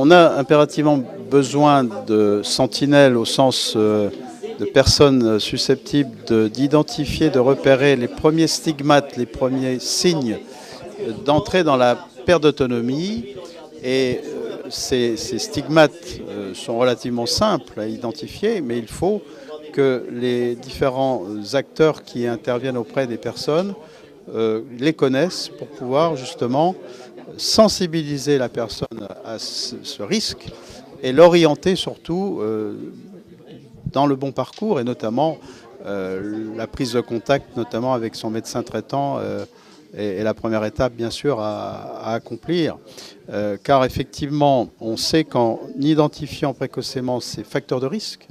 On a impérativement besoin de sentinelles au sens de personnes susceptibles d'identifier, de repérer les premiers stigmates, les premiers signes d'entrée dans la perte d'autonomie. Et ces stigmates sont relativement simples à identifier, mais il faut que les différents acteurs qui interviennent auprès des personnes les connaissent pour pouvoir justement sensibiliser la personne à ce risque et l'orienter surtout dans le bon parcours, et notamment la prise de contact notamment avec son médecin traitant est la première étape bien sûr à accomplir, car effectivement on sait qu'en identifiant précocement ces facteurs de risque,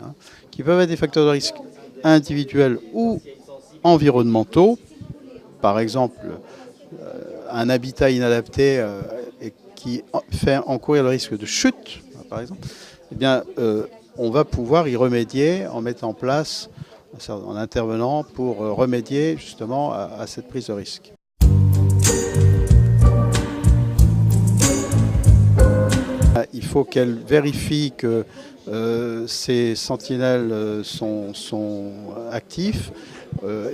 qui peuvent être des facteurs de risque individuels ou environnementaux, par exemple un habitat inadapté et qui fait encourir le risque de chute, par exemple, eh bien, on va pouvoir y remédier en mettant en place, en intervenant pour remédier justement à cette prise de risque. Il faut qu'elle vérifie que ces sentinelles sont actifs.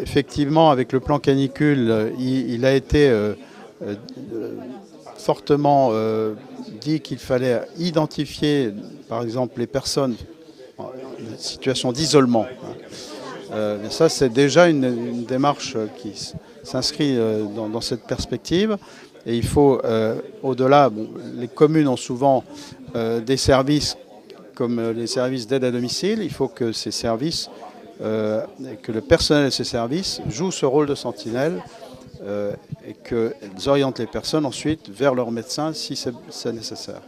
Effectivement, avec le plan canicule, il a été fortement dit qu'il fallait identifier, par exemple, les personnes en situation d'isolement. Ça, c'est déjà une démarche qui s'inscrit dans cette perspective. Et il faut, au-delà, les communes ont souvent des services comme les services d'aide à domicile. Il faut que ces services, que le personnel de ces services joue ce rôle de sentinelle et qu'ils orientent les personnes ensuite vers leur médecin si c'est nécessaire.